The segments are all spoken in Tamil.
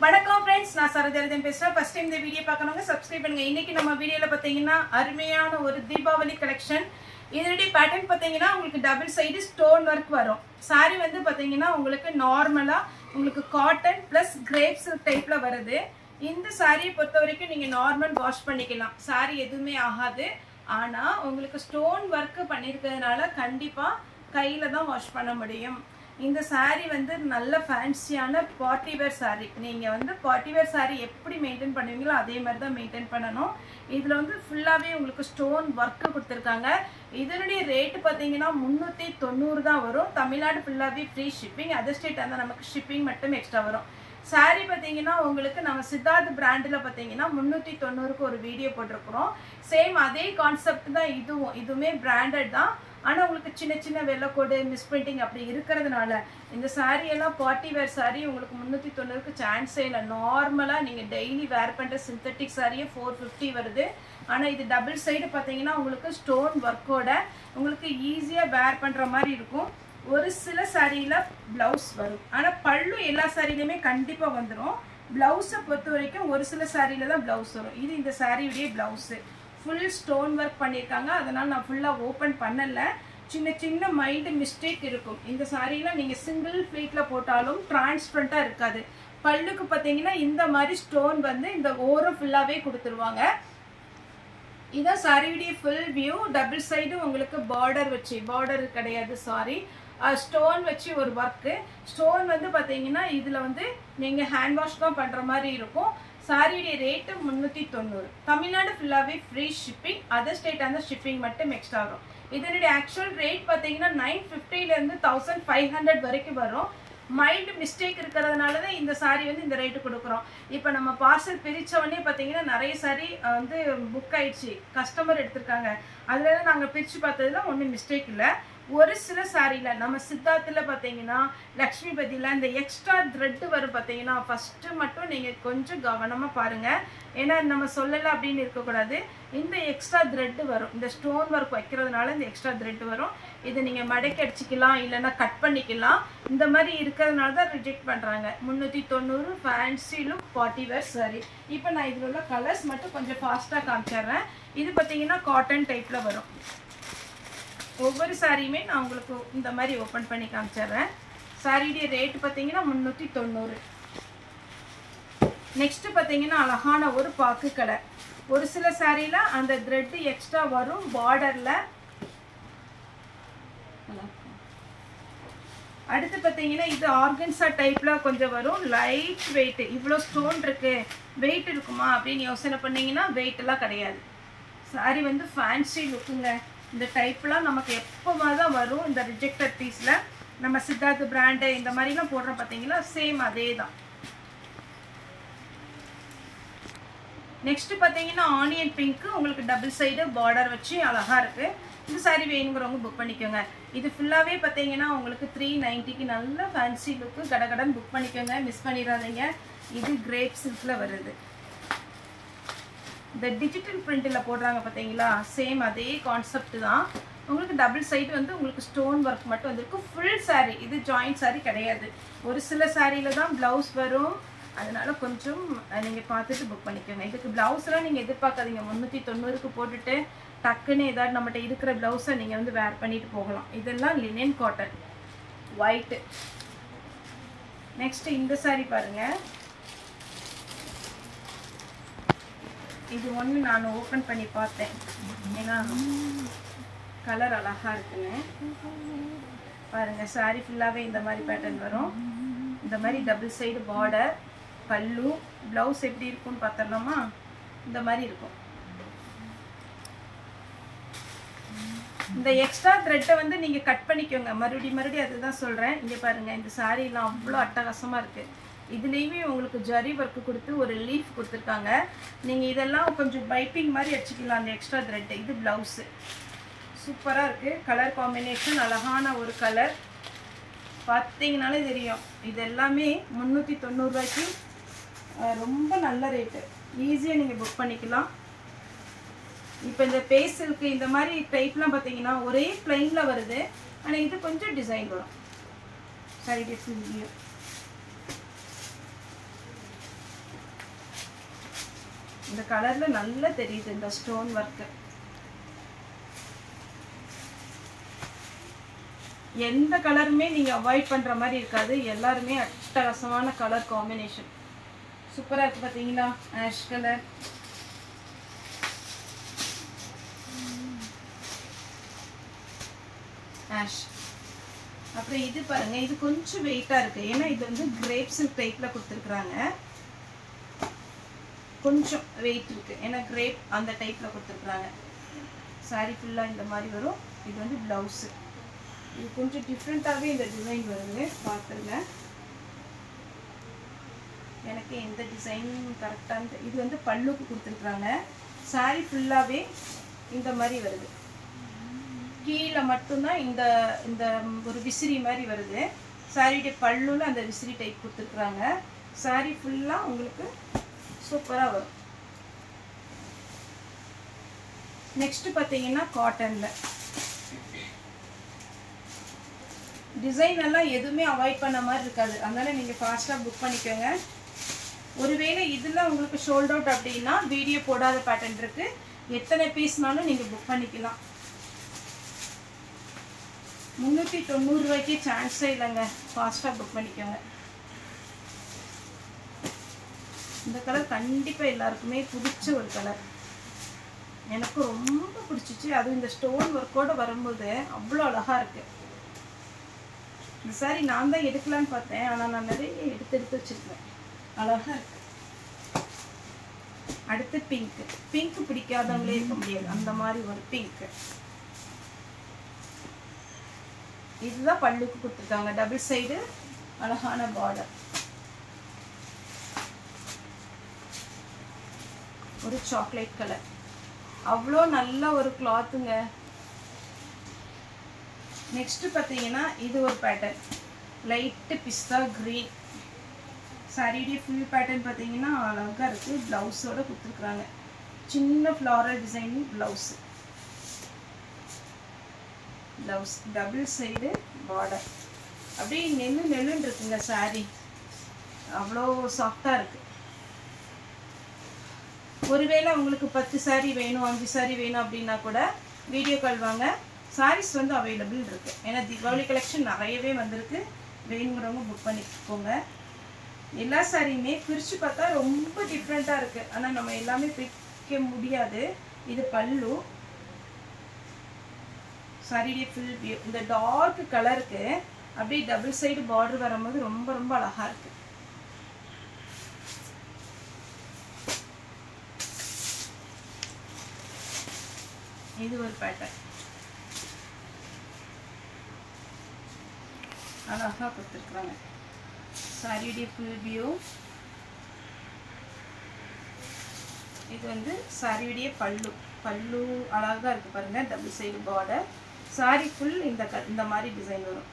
வணக்கம் फ्रेंड्स நான் சரதரதன் பேசுறேன். ஃபர்ஸ்ட் டைம் இந்த வீடியோ பார்க்கறவங்க சப்ஸ்கிரைப் பண்ணுங்க. இன்னைக்கு நம்ம வீடியோல பாத்தீங்கன்னா அருமையான ஒரு தீபாவளி கலெக்ஷன். இதனுடைய பேட்டர்ன் பாத்தீங்கன்னா உங்களுக்கு டபுள் சைடு ஸ்டோன் வர்க் வரும். saree வந்து பாத்தீங்கன்னா உங்களுக்கு நார்மலா உங்களுக்கு காட்டன் பிளஸ் கிரேப் சில்க் டைப்ல வருது. இந்த saree பொறுத்தவரைக்கும் நீங்க நார்மல் வாஷ் பண்ணிக்கலாம். saree எதுவுமே ஆகாது. ஆனா உங்களுக்கு ஸ்டோன் வர்க் பண்ணிருக்கிறதுனால கண்டிப்பா கையில தான் வாஷ் பண்ண முடியும். இந்த saree வந்து நல்ல ஃபேன்சியான பார்ட்டி வேர் saree. நீங்க வந்து பார்ட்டி வேர் saree எப்படி மெயின்டைன் பண்ணுவீங்களோ அதே மாதிரி தான் மெயின்டைன் பண்ணணும். இதுல வந்து ஃபுல்லாவே உங்களுக்கு ஸ்டோன் வர்க் கொடுத்திருக்காங்க. இதனுடைய ரேட் பாத்தீங்கன்னா 390 தான் வரும். தமிழ்நாடு ஃபுல்லாவே ஃப்ரீ ஷிப்பிங். அதர் ஸ்டேட் அந்த நமக்கு ஷிப்பிங் மட்டும் எக்ஸ்ட்ரா வரும். saree பாத்தீங்கன்னா உங்களுக்கு நம்ம சித்தார்த் பிராண்ட்ல பாத்தீங்கன்னா 390க்கு ஒரு வீடியோ போட்டுருக்கோம். சேம் அதே கான்செப்ட் தான் இதுவுமே பிராண்டட் தான். ஆனா உங்களுக்கு சின்ன சின்ன வெள்ளை கோடு மிஸ் பிரிண்டிங் அப்படி இருக்கிறதுனால இந்த saree எல்லாம் பார்ட்டி வேர் saree உங்களுக்கு 390க்கு சான்ஸே இல்லை. நார்மலா நீங்க டெய்லி வேர் பண்ற சிந்தட்டிக் சாரியே 450 வருது. ஆனா இது டபுள் சைடு பாத்தீங்கன்னா உங்களுக்கு ஸ்டோன் ஒர்க்கோட உங்களுக்கு ஈஸியா வேர் பண்ற மாதிரி இருக்கும். ஒரு சில சாரியில பிளவுஸ் வரும். ஆனா பல்லு எல்லா சாரியிலுமே கண்டிப்பா வந்துடும். பிளவுஸை பொறுத்த வரைக்கும் ஒரு சில சாரியில தான் பிளவுஸ் வரும். இது இந்த சாரியுடைய பிளவுஸ் ஃபுல் ஸ்டோன் ஒர்க் பண்ணியிருக்காங்க. அதனால நான் ஃபுல்லா ஓப்பன் பண்ணல. சின்ன சின்ன மைல்டு மிஸ்டேக் இருக்கும். இந்த சாரியில நீங்க சிங்கிள் ஃபிளீட்ல போட்டாலும் டிரான்ஸ்பரண்டா இருக்காது. பல்லுக்கு பாத்தீங்கன்னா இந்த மாதிரி ஸ்டோன் வந்து இந்த ஓரம் ஃபுல்லாவே கொடுத்துருவாங்க. இதான் சாரியுடைய ஃபுல் வியூ. டபுள் சைடு உங்களுக்கு பார்டர் கிடையாது, சாரி, ஸ்டோன் வச்சு ஒரு ஒர்க்கு. ஸ்டோன் வந்து பாத்தீங்கன்னா இதுல வந்து நீங்க ஹேண்ட் வாஷ் தான் பண்ற மாதிரி இருக்கும். சாரியுடைய ரேட்டு 390. தமிழ்நாடு ஃபுல்லாவே ஃப்ரீ ஷிப்பிங். அதர் ஸ்டேட் அந்த ஷிப்பிங் மட்டும் எக்ஸ்ட்ரா வரும். இதனுடைய ஆக்சுவல் ரேட் பாத்தீங்கன்னா 950ல இருந்து 1500 வரைக்கும் வரும். மைல்டு மிஸ்டேக் இருக்கிறதுனால தான் இந்த சாரி வந்து இந்த ரேட்டு கொடுக்குறோம். இப்போ நம்ம பார்சல் பிரிச்ச உடனே பார்த்தீங்கன்னா நிறைய சாரி வந்து புக் ஆயிடுச்சு, கஸ்டமர் எடுத்திருக்காங்க. அதுல நாங்கள் பிரித்து பார்த்ததுல ஒன்றும் மிஸ்டேக் இல்லை. ஒரு சில சாரியில நம்ம சித்தார்த்தில் பார்த்தீங்கன்னா லக்ஷ்மிபதியில் இந்த எக்ஸ்ட்ரா த்ரெட்டு வரும். பார்த்தீங்கன்னா ஃபர்ஸ்ட் மட்டும் நீங்கள் கொஞ்சம் கவனமாக பாருங்க. ஏன்னா நம்ம சொல்லலை அப்படின்னு இருக்கக்கூடாது. இந்த எக்ஸ்ட்ரா த்ரெட்டு வரும். இந்த ஸ்டோன் ஒர்க் வைக்கிறதுனால இந்த எக்ஸ்ட்ரா த்ரெட்டு வரும். இதை நீங்கள் மடக்கி அடிச்சிக்கலாம், இல்லைன்னா கட் பண்ணிக்கலாம். இந்த மாதிரி இருக்கிறதுனால தான் ரிஜெக்ட் பண்ணுறாங்க. 390 fancy look party wear sorry. இப்போ நான் இதில் உள்ள கலர்ஸ் மட்டும் கொஞ்சம் ஃபாஸ்ட்டாக காமிச்சிடுறேன். இது பார்த்தீங்கன்னா காட்டன் டைப்பில் வரும். ஒவ்வொரு சாரியுமே நான் உங்களுக்கு இந்த மாதிரி ஓப்பன் பண்ணி காமிச்சிடுறேன். சாரியுடைய ரேட் பார்த்தீங்கன்னா 390. நெக்ஸ்ட் பார்த்தீங்கன்னா அழகான ஒரு பாக்கு கலர். ஒரு சில சாரியில அந்த த்ரெட் எக்ஸ்ட்ரா வரும் பார்டர்ல. அடுத்து பார்த்தீங்கன்னா இது ஆர்கன்சா டைப்ல கொஞ்சம் வரும். Light weight. இவ்வளோ ஸ்டோன் இருக்கு, வெயிட் இருக்குமா அப்படின்னு யோசனை பண்ணீங்கன்னா வெயிட் எல்லாம் கிடையாது. சாரி வந்து ஃபேன்சி லுக்குங்க. இந்த டைப்லாம் நமக்கு எப்போவாது தான் வரும். இந்த ரிஜெக்டட் பீஸ்ல நம்ம சித்தார்த் பிராண்டு இந்த மாதிரிலாம் போடுறோம் பார்த்தீங்களா, சேம் அதே தான். நெக்ஸ்ட் பார்த்தீங்கன்னா ஆனியன் பிங்க். உங்களுக்கு டபுள் சைடு பார்டர் வச்சு அழகா இருக்கு. இந்த சாரி வேணுங்கிறவங்க புக் பண்ணிக்கோங்க. இது ஃபுல்லாவே பார்த்தீங்கன்னா உங்களுக்கு 390க்கு நல்ல ஃபேன்சி லுக்கு. கடகடன் புக் பண்ணிக்கோங்க, மிஸ் பண்ணிடாதீங்க. இது கிரேப் சில்க்ல வருது. இந்த டிஜிட்டல் பிரிண்ட்ல போடுறாங்க பார்த்தீங்களா, சேம் அதே கான்செப்ட் தான். உங்களுக்கு டபுள் சைடு வந்து உங்களுக்கு ஸ்டோன் ஒர்க் மட்டும் வந்திருக்கு. ஃபுல் சாரி இது ஜாயிண்ட் சாரி கிடையாது. ஒரு சில சாரியில தான் பிளவுஸ் வரும். அதனால கொஞ்சம் நீங்க பார்த்துட்டு புக் பண்ணிக்கோங்க. இதுக்கு பிளவுஸ்லாம் நீங்க எதிர்பார்க்காதீங்க. 390க்கு போட்டுட்டு டக்குன்னு ஏதாவது நம்மகிட்ட இருக்கிற பிளவுஸை நீங்க வந்து வேர் பண்ணிட்டு போகலாம். இதெல்லாம் லினன் காட்டன் ஒயிட். நெக்ஸ்ட் இந்த சாரி பாருங்க. இது ஒன்று நான் ஓப்பன் பண்ணி பார்த்தேன். ஏன்னா கலர் அழகா இருக்குன்னு பாருங்க. சாரி ஃபுல்லாவே இந்த மாதிரி பேட்டர்ன் வரும். இந்த மாதிரி டபுள் சைடு பார்டர், பல்லு, பிளவுஸ் எப்படி இருக்கும்னு பார்த்தலாமா. இந்த மாதிரி இருக்கும். இந்த எக்ஸ்ட்ரா த்ரெட்டை வந்து நீங்க கட் பண்ணிக்கோங்க. மறுபடியும் அதுதான் சொல்றேன். இங்க பாருங்க, இந்த சாரி எல்லாம் அவ்வளோ அட்டகாசமா இருக்கு. இதுலேயுமே உங்களுக்கு ஜரி ஒர்க்கு கொடுத்து ஒரு லீஃப் கொடுத்துருக்காங்க. நீங்கள் இதெல்லாம் கொஞ்சம் பைப்பிங் மாதிரி வச்சுக்கலாம் அந்த எக்ஸ்ட்ரா த்ரெட்டு. இது ப்ளவுஸு சூப்பராக இருக்குது. கலர் காம்பினேஷன் அழகான ஒரு கலர். பார்த்தீங்கனாலே தெரியும். இது எல்லாமே 390 ரூபாய்க்கு ரொம்ப நல்ல ரேட்டு. ஈஸியாக நீங்கள் புக் பண்ணிக்கலாம். இப்போ இந்த பேஸ்டலுக்கு இந்த மாதிரி டைப்லாம் பார்த்தீங்கன்னா ஒரே பிளைனில் வருது. ஆனால் இது கொஞ்சம் டிசைன் வரும். சரி, இந்த கலர்ல நல்லா தெரியுது இந்த ஸ்டோன் ஒர்க். எந்த கலருமே நீங்க அவாய்ட் பண்ற மாதிரி இருக்காது. எல்லாருமே அட்டகாசமான கலர் காம்பினேஷன். சூப்பரா இருக்கு பாத்தீங்களா? Ash colour, ash. அப்புறம் இது பாருங்க, இது கொஞ்சம் வெயிட்டா இருக்கு. ஏன்னா இது வந்து கிரேப் சில்க் டைப்ல கொடுத்துருக்காங்க. கொஞ்சம் வெயிட் இருக்கு, ஏன்னா கிரேப் அந்த டைப்ல கொடுத்துருக்காங்க. சாரி ஃபுல்லா இந்த மாதிரி வரும். இது வந்து பிளவுஸ். இது கொஞ்சம் டிஃப்ரெண்டாகவே இந்த டிசைன் வருது, பார்த்துருங்க. எனக்கு எந்த டிசைன் கரெக்டாக. இது வந்து பல்லுக்கு கொடுத்துருக்குறாங்க. சாரி ஃபுல்லாகவே இந்த மாதிரி வருது. கீழே மட்டும்தான் இந்த இந்த ஒரு விசிறி மாதிரி வருது. சாரியுடைய பல்லுல அந்த விசிறி டைப் கொடுத்துருக்குறாங்க. சாரி ஃபுல்லாக உங்களுக்கு சூப்பராக வரும். நெக்ஸ்ட் பார்த்தீங்கன்னா காட்டனில் டிசைன் எல்லாம் எதுவுமே அவாய்ட் பண்ண மாதிரி இருக்காது. அதனால நீங்கள் ஃபாஸ்ட்டாக புக் பண்ணிக்கோங்க. ஒருவேளை இதில் உங்களுக்கு ஷோல்ட் அவுட் அப்படின்னா வீடியோ போடாத பேட்டர்ன் இருக்குது. எத்தனை பீஸ்னாலும் நீங்கள் புக் பண்ணிக்கலாம். 390 ரூபாய்க்கு சான்ஸே இல்லைங்க. ஃபாஸ்ட்டாக புக் பண்ணிக்கோங்க. இந்த கலர் கண்டிப்பாக எல்லாருக்குமே பிடிச்ச ஒரு கலர். எனக்கு ரொம்ப பிடிச்சிச்சு. அதுவும் இந்த ஸ்டோன் ஒர்க்கோடு வரும்போது அவ்வளோ அழகாக இருக்குது. இந்த சாரி நான் தான் எடுக்கலான்னு பார்த்தேன், ஆனால் நான் நிறைய எடுத்து வச்சுருக்கேன். அழகாக இருக்கு. அடுத்து பிங்க். பிங்க் பிடிக்காதவங்களே இருக்க முடியாது, அந்த மாதிரி ஒரு பிங்க். இதுதான் பல்லுக்கு கொடுத்துருக்காங்க. டபுள் சைடு அழகான பார்டர். ஒரு சாக்லேட் கலர். அவ்வளோ நல்ல ஒரு கிளாத்துங்க. நெக்ஸ்ட் பார்த்தீங்கன்னா இது ஒரு பேட்டர்ன். லைட்டு பிஸ்தா க்ரீன். சாரியுடைய ஃபுல் பேட்டர்ன் பார்த்தீங்கன்னா அழகாக இருக்குது. ப்ளவுஸோடு கொடுத்துருக்குறாங்க. சின்ன floral design blouse. Blouse double side border. அப்படியே நெல்லுன்னு இருக்குங்க சாரி. அவ்வளோ சாஃப்டாக இருக்குது. ஒருவேளை உங்களுக்கு 10 சாரி வேணும், 5 சாரி வேணும் அப்படின்னா கூட வீடியோ கால் வாங்க. சாரீஸ் வந்து அவைலபிள் இருக்குது. ஏன்னா தீபாவளி கலெக்ஷன் நிறையவே வந்திருக்கு. வேணுங்கிறவங்க புக் பண்ணிக்கோங்க. எல்லா சாரியுமே பிரித்து பார்த்தா ரொம்ப டிஃப்ரெண்ட்டாக இருக்குது. ஆனால் நம்ம எல்லாமே பிரிக்க முடியாது. இது பல்லு. சாரியுடைய ஃபுல் வியூ. இந்த டார்க் கலருக்கு அப்படியே டபுள் சைடு பார்டர் வரும்போது ரொம்ப ரொம்ப அழகாக இருக்குது. இது ஒரு பேட்டர்ன் அழகாக கொடுத்துருக்குறாங்க. சாரியுடைய ஃபுல் வியூ. இது வந்து சாரியுடைய பல்லு. பல்லு அழகாக இருக்குது பாருங்கள். Double side border. Sorry full இந்த மாதிரி டிசைன் வரும்.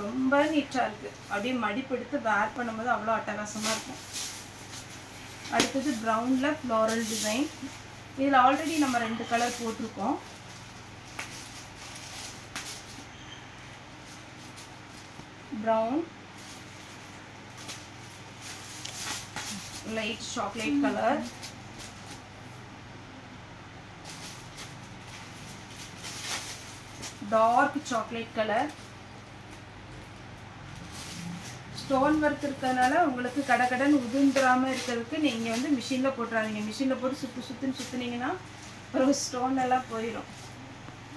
ரொம்ப நீட்டாக இருக்குது. அப்படியே மடிப்பெடுத்து வேர் பண்ணும்போது அவ்வளோ அட்டகாசமாக இருக்கும். அடுத்தது ப்ரௌனில் ஃப்ளாரல் டிசைன். இதில் ஆல்ரெடி நம்ம 2 கலர் போட்டிருக்கோம். Brown, light chocolate colour, dark chocolate colour. Stone work இருக்கிறதுனால உங்களுக்கு கடகடன் உதிர்ந்துடாமல் இருக்கிறதுக்கு நீங்கள் வந்து மிஷினில் போட்டுறாதீங்க. மிஷினில் போட்டு சுற்றுனீங்கன்னா ஒரு ஸ்டோன் எல்லாம் போயிடும்.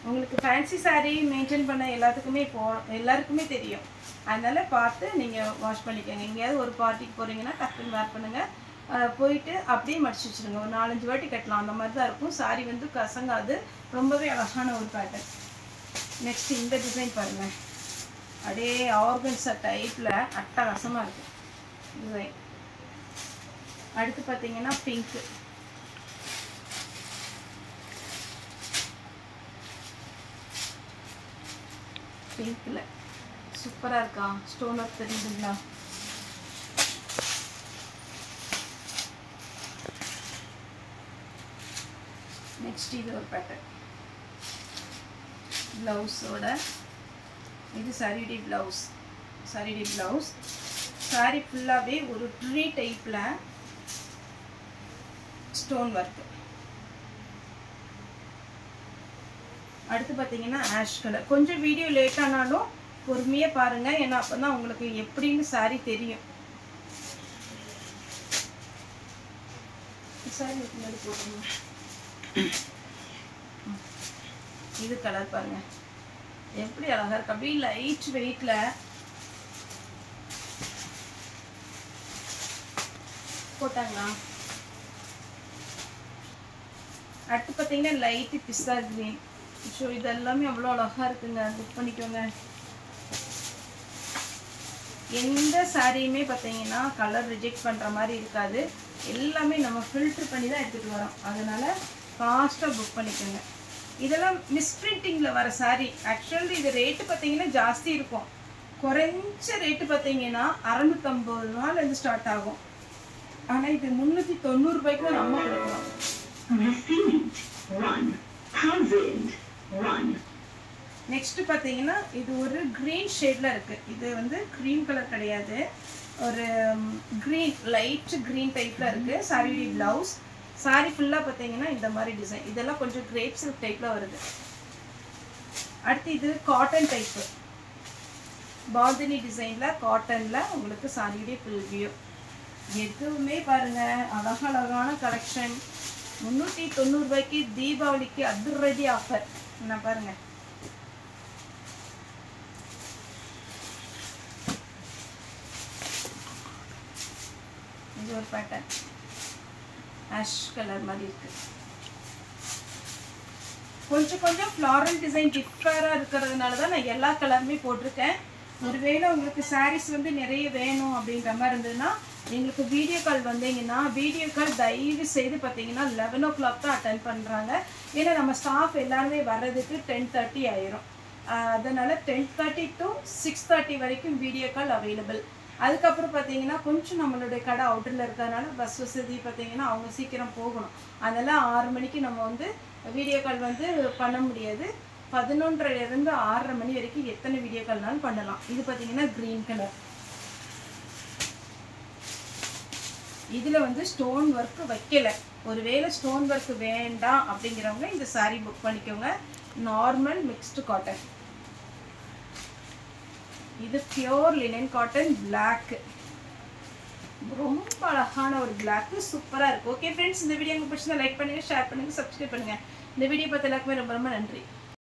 உங்களுக்கு ஃபேன்சி சாரீ மெயின்டைன் பண்ண எல்லாருக்குமே தெரியும். அதனால் பார்த்து நீங்கள் வாஷ் பண்ணிக்கோங்க. எங்கேயாவது ஒரு பார்ட்டிக்கு போகிறீங்கன்னா டக்குன்னு வேர் பண்ணுங்கள். போயிட்டு அப்படியே மடிச்சு வச்சுருங்க. ஒரு 4-5 வாட்டி கட்டலாம். அந்த மாதிரி தான் இருக்கும். சாரீ வந்து கசங்காது. ரொம்பவே அழகான ஒரு பேட்டர்ன். நெக்ஸ்ட் இந்த டிசைன் பாருங்கள். அப்படியே ஆர்கன்ஸா டைப்பில் அட்டகாசமாக இருக்குது டிசைன். அடுத்து பார்த்தீங்கன்னா பிங்க்கு. பிங்க்கில் சூப்பராக இருக்கா? ஸ்டோன் ஒர்க் தெரியுதுங்களா? நெக்ஸ்ட் இது ஒரு பேட்டர்ன். ப்ளவுஸோட இது சாரியுடைய ப்ளவுஸ். சாரி ஃபுல்லாகவே ஒரு ட்ரீ டைப்பில் ஸ்டோன் ஒர்க். அடுத்து பார்த்தீங்கன்னா ஆஷ் கலர். கொஞ்சம் வீடியோ லேட் ஆனாலும் பொறுமையாக பாருங்கள், ஏன்னா அப்போ தான் உங்களுக்கு எப்படின்னு சாரி தெரியும். சாரி போட்டுருங்க. இது கலர் பாருங்க எப்படி அழகா இருக்கு, அப்படியே லைட் வெயிட்ல போட்டாங்களா. அடுத்து பார்த்தீங்கன்னா லைட் பிஸ்தா கிரீன். ஸோ இதெல்லாமே அவ்வளோ அழகா இருக்குங்க, புக் பண்ணிக்கோங்க. எந்த சாரியுமே பார்த்தீங்கன்னா கலர் ரிஜெக்ட் பண்ணுற மாதிரி இருக்காது, எல்லாமே நம்ம ஃபில்டர் பண்ணி தான் எடுத்துகிட்டு வரோம். அதனால ஃபாஸ்ட்டாக புக் பண்ணிக்கோங்க. இதெல்லாம் மிஸ்பிரிண்டிங்கில் வர சாரி. ஆக்சுவலி இது ரேட்டு பார்த்தீங்கன்னா ஜாஸ்தி இருக்கும். குறைஞ்ச ரேட்டு பார்த்தீங்கன்னா 650 ரூபாயிலேருந்து ஸ்டார்ட் ஆகும். ஆனால் இது 390 ரூபாய்க்கு தான் நம்ம கொடுக்கலாம். நெக்ஸ்ட் பார்த்தீங்கன்னா இது ஒரு க்ரீன் ஷேடில் இருக்குது. இது வந்து க்ரீம் கலர் கிடையாது, ஒரு க்ரீன் லைட் க்ரீன் டைப்பில் இருக்குது. சாரியுடைய ப்ளவுஸ். சாரி ஃபுல்லாக பார்த்தீங்கன்னா இந்த மாதிரி டிசைன். இதெல்லாம் கொஞ்சம் கிரேப் சில்க் டைப்பில் வருது. அடுத்து இது காட்டன் டைப்பு, பாந்தினி டிசைனில் காட்டனில் உங்களுக்கு சாரியுடைய ஃபுல் வியூ. எதுவுமே பாருங்கள் அழகழகான கலெக்ஷன். 390 ரூபாய்க்கு தீபாவளிக்கு அதிரடி ஆஃபர். நான் பாருங்கள், இது ஒரு பேட்டர்ன் ஆஷ் கலர் மாதிரி இருக்கு. கொஞ்சம் கொஞ்சம் ஃப்ளாரல் டிசைன் டிஃபராக இருக்கிறதுனால தான் நான் எல்லா கலருமே போட்டிருக்கேன். ஒருவேளை உங்களுக்கு சாரீஸ் வந்து நிறைய வேணும் அப்படின்ற மாதிரி இருந்ததுன்னா எங்களுக்கு வீடியோ கால் வந்தீங்கன்னா, வீடியோ கால் தயவு செய்து பார்த்தீங்கன்னா 11 o'clock தான் அட்டென்ட் பண்ணுறாங்க. ஏன்னா நம்ம ஸ்டாஃப் எல்லாருமே வர்றதுக்கு 10:30 ஆயிரும். அதனால் 10:30 to 6:30 வரைக்கும் வீடியோ கால் அவைலபிள். அதுக்கப்புறம் பார்த்தீங்கன்னா கொஞ்சம் நம்மளுடைய கடை அவுட்டரில் இருக்கிறதுனால பஸ் வசதி பார்த்தீங்கன்னா அவங்க சீக்கிரம் போகணும். அதெல்லாம் 6 மணிக்கு நம்ம வந்து வீடியோ கால் வந்து பண்ண முடியாது. 11:30 to 6:30 மணி வரைக்கும் எத்தனை வீடியோ கால்னாலும் பண்ணலாம். இது பார்த்தீங்கன்னா க்ரீன் கலர். இதில் வந்து ஸ்டோன் ஒர்க்கு வைக்கலை. ஒருவேளை ஸ்டோன் ஒர்க்கு வேண்டாம் அப்படிங்கிறவங்க இந்த சாரீ புக் பண்ணிக்கோங்க. Normal mixed cotton. இது பியோர் லினன் காட்டன் பிளாக். ரொம்ப அழகான ஒரு பிளாக், சூப்பராக இருக்குது. ஓகே ஃப்ரெண்ட்ஸ், இந்த வீடியோ உங்களுக்கு பிடிச்சா லைக் பண்ணுங்கள், ஷேர் பண்ணுங்கள், சப்ஸ்கிரைப் பண்ணுங்கள். இந்த வீடியோ பார்த்து எல்லாருக்குமே ரொம்ப ரொம்ப நன்றி.